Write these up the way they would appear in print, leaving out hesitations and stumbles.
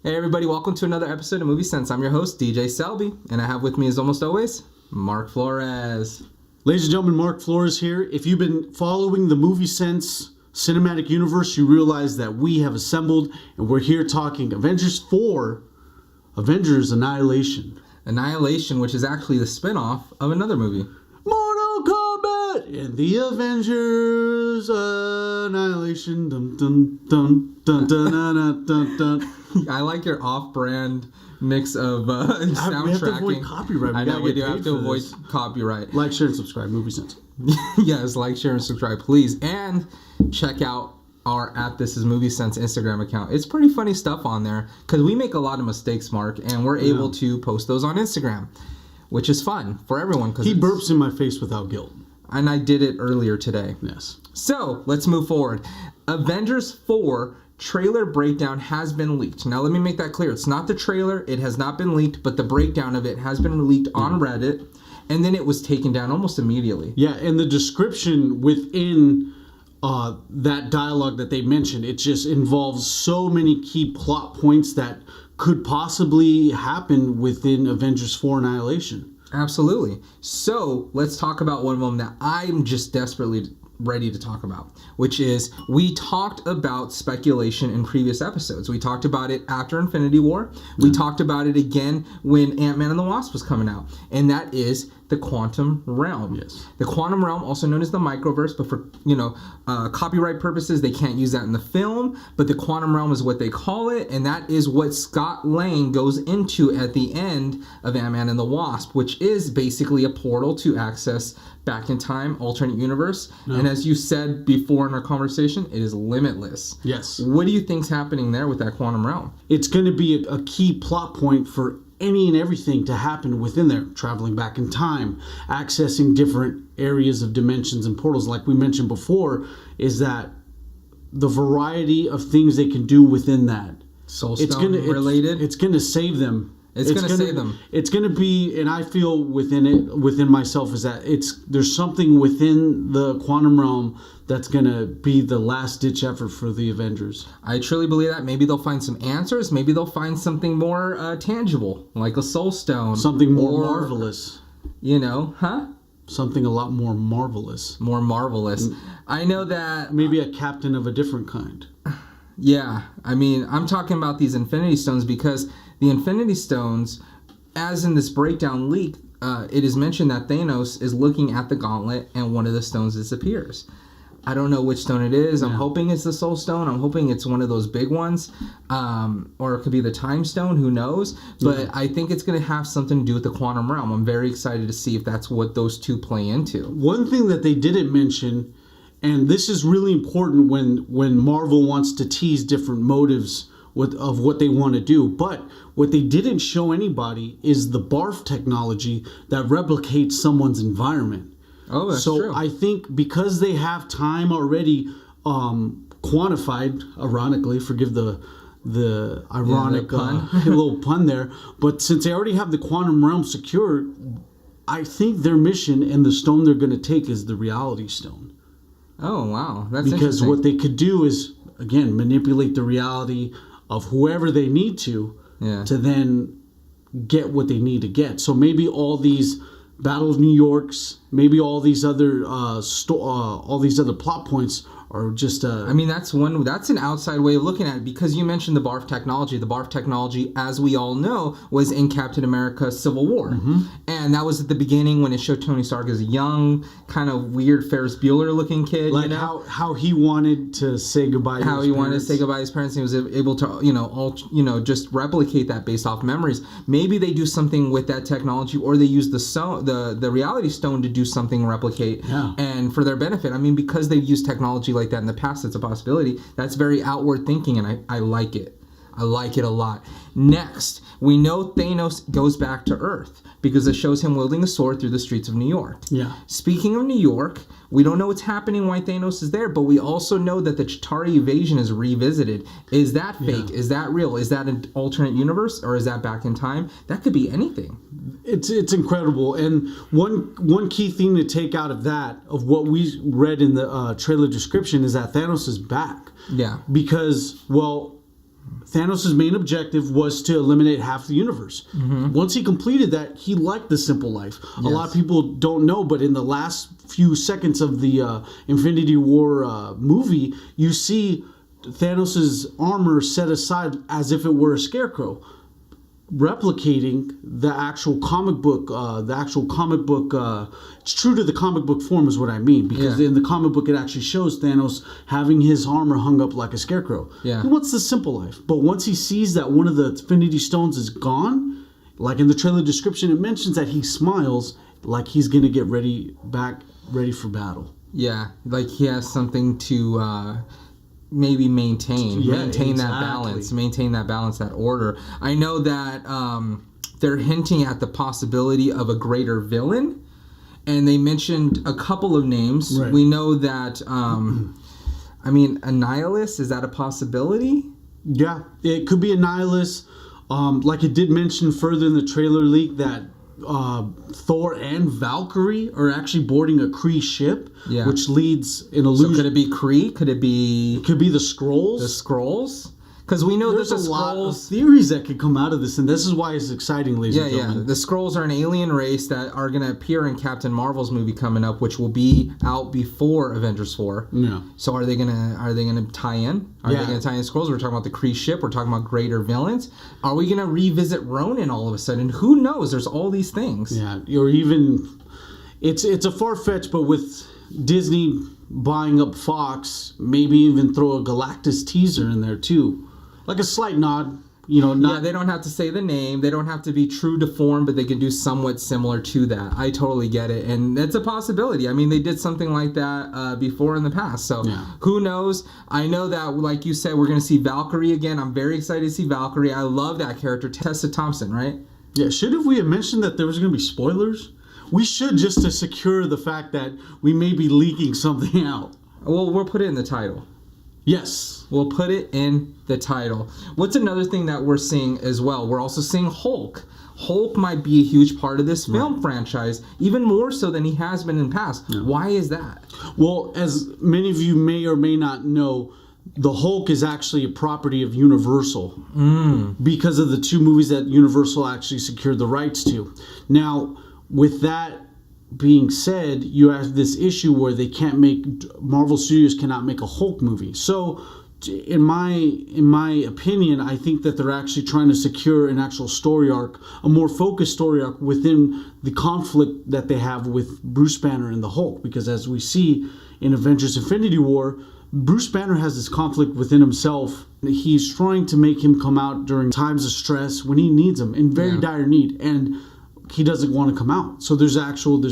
Hey everybody, welcome to another episode of Movie Sense. I'm your host, DJ Selby, and I have with me as almost always, Mark Flores. Ladies and gentlemen, Mark Flores here. If you've been following the Movie Sense cinematic universe, you realize that we have assembled and we're here talking Avengers 4, Avengers Annihilation. Annihilation, which is actually the spin-off of another movie. Mortal Kombat and the Avengers Annihilation. Dun, dun, dun, dun, dun, dun, dun, dun. I like your off-brand mix of soundtracking. We have to avoid copyright. I know we do have to avoid copyright. Like, share, and subscribe. Movie Sense. Yes, like, share, and subscribe, please. And check out our This Is Movie Sense Instagram account. It's pretty funny stuff on there because we make a lot of mistakes, Mark, and we're able to post those on Instagram, which is fun for everyone. He burps in my face without guilt. And I did it earlier today. Yes. So, let's move forward. Avengers 4 trailer breakdown has been leaked. Now, let me make that clear. It's not the trailer. It has not been leaked, but the breakdown of it has been leaked on Reddit, and then it was taken down almost immediately. Yeah, and the description within that dialogue that they mentioned, it just involves so many key plot points that could possibly happen within Avengers 4 Annihilation. Absolutely. So, let's talk about one of them that I'm just desperately ready to talk about, which is we talked about speculation in previous episodes. We talked about it after Infinity War. We talked about it again when Ant-Man and the Wasp was coming out, and that is the quantum realm. Yes. The quantum realm, also known as the microverse, but for copyright purposes, they can't use that in the film. But the quantum realm is what they call it, and that is what Scott Lang goes into at the end of Ant-Man and the Wasp, which is basically a portal to access back in time, alternate universe. No. And as you said before in our conversation, it is limitless. Yes. What do you think's happening there with that quantum realm? It's going to be a key plot point for any and everything to happen within there. Traveling back in time, accessing different areas of dimensions and portals. Like we mentioned before, is that the variety of things they can do within that. Soul Stone related? It's going to save them. It's going to save them. It's going to be, and I feel within myself, is that there's something within the quantum realm that's going to be the last ditch effort for the Avengers. I truly believe that. Maybe they'll find some answers. Maybe they'll find something more tangible, like a Soul Stone. Something more marvelous. Something a lot more marvelous. More marvelous. I know that. Maybe a captain of a different kind. Yeah. I mean, I'm talking about these Infinity Stones because the Infinity Stones, as in this breakdown leak, it is mentioned that Thanos is looking at the gauntlet and one of the stones disappears. I don't know which stone it is. I'm hoping it's the Soul Stone. I'm hoping it's one of those big ones. Or it could be the Time Stone. Who knows? But I think it's going to have something to do with the quantum realm. I'm very excited to see if that's what those two play into. One thing that they didn't mention, and this is really important when Marvel wants to tease different motives of what they want to do, but what they didn't show anybody is the barf technology that replicates someone's environment. Oh, that's true. So I think because they have time already quantified, ironically, forgive the ironic pun. little pun there, but since they already have the quantum realm secured, I think their mission and the stone they're going to take is the reality stone. Oh, wow. That's because what they could do is, again, manipulate the reality of whoever they need to then get what they need to get. So maybe all these Battle of New Yorks, maybe all these other plot points are just I mean, that's an outside way of looking at it, because you mentioned the barf technology. The barf technology, as we all know, was in Captain America Civil War. And that was at the beginning when it showed Tony Stark as a young, kind of weird Ferris Bueller looking kid. Like how he wanted to say goodbye to his parents. Wanted to say goodbye to his parents, and he was able to, just replicate that based off memories. Maybe they do something with that technology, or they use the reality stone to do something, replicate, and for their benefit. I mean, because they've used technology like that in the past, it's a possibility. That's very outward thinking, and I like it. I like it a lot. Next, we know Thanos goes back to Earth because it shows him wielding a sword through the streets of New York. Yeah. Speaking of New York, we don't know what's happening, why Thanos is there, but we also know that the Chitauri invasion is revisited. Is that fake? Is that real? Is that an alternate universe, or is that back in time? That could be anything. It's incredible. And one key thing to take out of that, of what we read in the trailer description, is that Thanos is back. Yeah. Because, well, Thanos' main objective was to eliminate half the universe. Once he completed that, he liked the simple life. A lot of people don't know, but in the last few seconds of the Infinity War movie, you see Thanos' armor set aside as if it were a scarecrow, replicating the actual comic book. It's true to the comic book form is what I mean, because in the comic book it actually shows Thanos having his armor hung up like a scarecrow. Yeah. He wants the simple life. But once he sees that one of the Infinity Stones is gone, like in the trailer description, it mentions that he smiles like he's going to get ready for battle. Yeah, like he has something to maybe maintain that balance, that order. I know that they're hinting at the possibility of a greater villain, and they mentioned a couple of names. Right. We know that Annihilus, is that a possibility? Yeah, it could be Annihilus. Like it did mention further in the trailer leak that Thor and Valkyrie are actually boarding a Kree ship, which leads an illusion. So could it be Kree? Could it be the Skrulls? the Skrulls? Because we know There's that the a lot of Skrulls... theories that could come out of this, and this is why it's exciting, ladies and Yeah. gentlemen. The Skrulls are an alien race that are going to appear in Captain Marvel's movie coming up, which will be out before Avengers 4. Yeah. So are they gonna tie in? Are they gonna tie in Skrulls? We're talking about the Kree ship. We're talking about greater villains. Are we gonna revisit Ronan all of a sudden? Who knows? There's all these things. Yeah, or even it's a far fetch, but with Disney buying up Fox, maybe even throw a Galactus teaser in there too, like a slight nod. They don't have to say the name. They don't have to be true to form, but they can do somewhat similar to that. I totally get it, and that's a possibility. I mean, they did something like that before in the past, so who knows? I know that, like you said, we're going to see Valkyrie again. I'm very excited to see Valkyrie. I love that character, Tessa Thompson, right? Yeah, we have mentioned that there was going to be spoilers? We should, just to secure the fact that we may be leaking something out. Well, we'll put it in the title. Yes. We'll put it in the title. What's another thing that we're seeing as well? We're also seeing Hulk. Hulk might be a huge part of this film franchise, even more so than he has been in the past. Yeah. Why is that? Well, as many of you may or may not know, the Hulk is actually a property of Universal because of the two movies that Universal actually secured the rights to. Now, with that being said, you have this issue where Marvel Studios cannot make a Hulk movie. So in my opinion, I think that they're actually trying to secure an actual story arc, a more focused story arc within the conflict that they have with Bruce Banner and the Hulk, because as we see in Avengers Infinity War, Bruce Banner has this conflict within himself. He's trying to make him come out during times of stress when he needs him, in very dire need, and he doesn't want to come out. So there's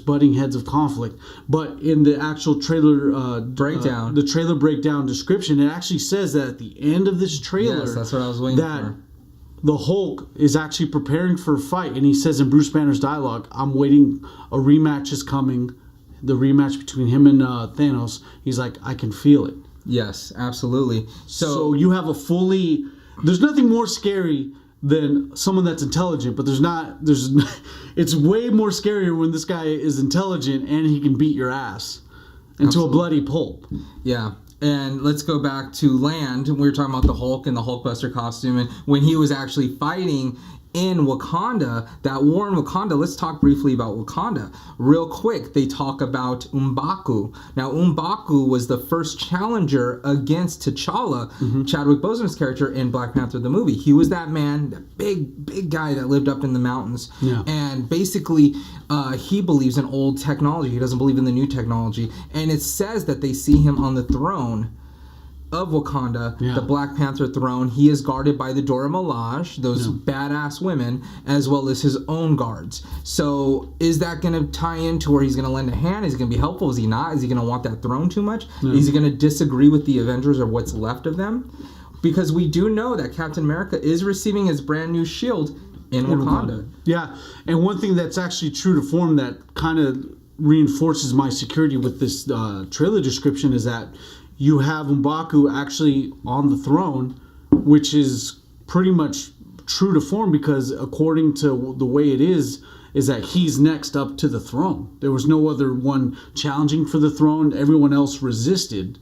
butting heads of conflict. But in the actual trailer breakdown, the trailer breakdown description, it actually says that at the end of this trailer, yes, that's what I was waiting for. The Hulk is actually preparing for a fight, and he says in Bruce Banner's dialogue, "I'm waiting. A rematch is coming. The rematch between him and Thanos." He's like, "I can feel it." Yes, absolutely. So you have there's nothing more scary than someone that's intelligent, but it's way more scarier when this guy is intelligent and he can beat your ass into a bloody pulp. Yeah. And let's go back to land. We were talking about the Hulk and the Hulkbuster costume, and when he was actually fighting in Wakanda, that war in Wakanda, let's talk briefly about Wakanda. Real quick, they talk about M'Baku. Now, M'Baku was the first challenger against T'Challa, Chadwick Boseman's character in Black Panther the movie. He was that man, that big guy that lived up in the mountains. Yeah. And basically, he believes in old technology. He doesn't believe in the new technology. And it says that they see him on the throne of Wakanda, the Black Panther throne. He is guarded by the Dora Milaje, those badass women, as well as his own guards. So is that going to tie into where he's going to lend a hand? Is he going to be helpful? Is he not? Is he going to want that throne too much? Is he going to disagree with the Avengers or what's left of them? Because we do know that Captain America is receiving his brand new shield in Wakanda. Yeah, and one thing that's actually true to form that kind of reinforces my security with this trailer description is that you have M'Baku actually on the throne, which is pretty much true to form because according to the way it is that he's next up to the throne. There was no other one challenging for the throne. Everyone else resisted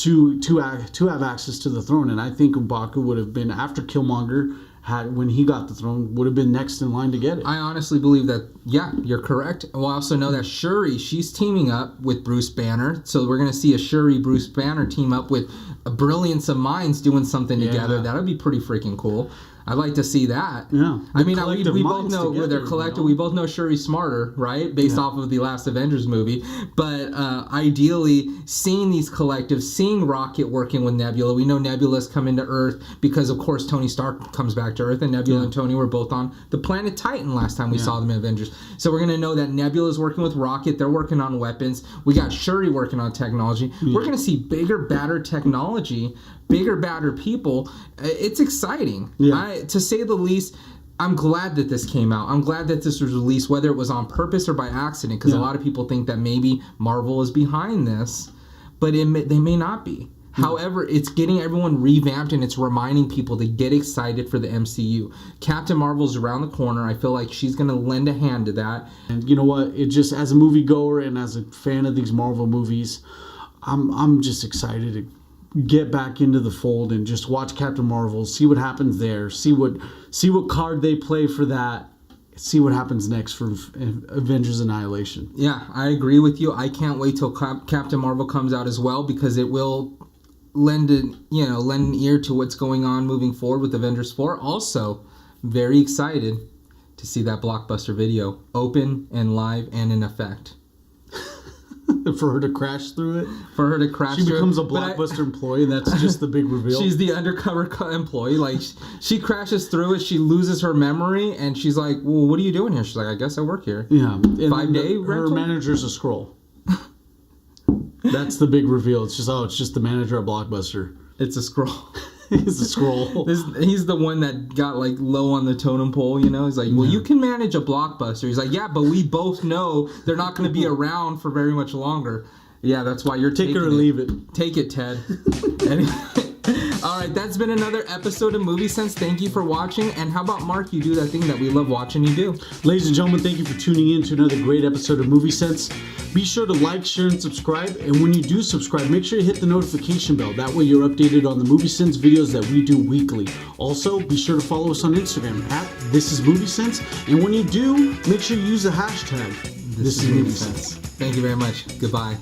to have access to the throne. And I think M'Baku would have been, after Killmonger when he got the throne, would have been next in line to get it. I honestly believe that, yeah, you're correct. We'll also know that Shuri, she's teaming up with Bruce Banner. So we're going to see a Shuri-Bruce Banner team up with a brilliance of minds doing something together. That would be pretty freaking cool. I'd like to see that. Yeah. I mean, we both know they're collective. We both know Shuri's smarter, right? Based off of the last Avengers movie. But ideally, seeing these collectives, seeing Rocket working with Nebula. We know Nebula's coming to Earth because, of course, Tony Stark comes back to Earth. And Nebula and Tony were both on the planet Titan last time we saw them in Avengers. So we're going to know that Nebula's working with Rocket. They're working on weapons. We got Shuri working on technology. We're going to see bigger, badder technology, bigger, badder people. It's exciting. To say the least. I'm glad that this came out. I'm glad that this was released, whether it was on purpose or by accident, because a lot of people think that maybe Marvel is behind this, but they may not be. However, it's getting everyone revamped, and it's reminding people to get excited for the MCU. Captain Marvel's around the corner. I feel like she's going to lend a hand to that. And you know what? It just, as a moviegoer and as a fan of these Marvel movies, I'm just excited to get back into the fold and just watch Captain Marvel, see what happens there, see what card they play for that, see what happens next for Avengers Annihilation. Yeah, I agree with you. I can't wait till Captain Marvel comes out as well, because it will lend an ear to what's going on moving forward with Avengers 4. Also, very excited to see that blockbuster video open and live and in effect. For her to crash through it? For her to crash through it. She becomes a Blockbuster employee, and that's just the big reveal. She's the undercover employee. Like, she crashes through it, she loses her memory, and she's like, well, what are you doing here? She's like, I guess I work here. Yeah. 5 day rental? Her manager's a Skrull. That's the big reveal. It's just the manager at Blockbuster. It's a Skrull. He's a Skrull. He's the one that got like low on the totem pole, you know? He's like, well, you can manage a Blockbuster. He's like, yeah, but we both know they're not going to be around for very much longer. Yeah, that's why you're taking it. Take it or leave it. Take it, Ted. Anyway. All right, that's been another episode of Movie Sense. Thank you for watching. And how about, Mark, you do that thing that we love watching you do? Ladies and gentlemen, thank you for tuning in to another great episode of Movie Sense. Be sure to like, share, and subscribe. And when you do subscribe, make sure you hit the notification bell. That way you're updated on the Movie Sense videos that we do weekly. Also, be sure to follow us on Instagram at This Is Movie Sense. And when you do, make sure you use the hashtag This Is Movie Sense. Thank you very much. Goodbye.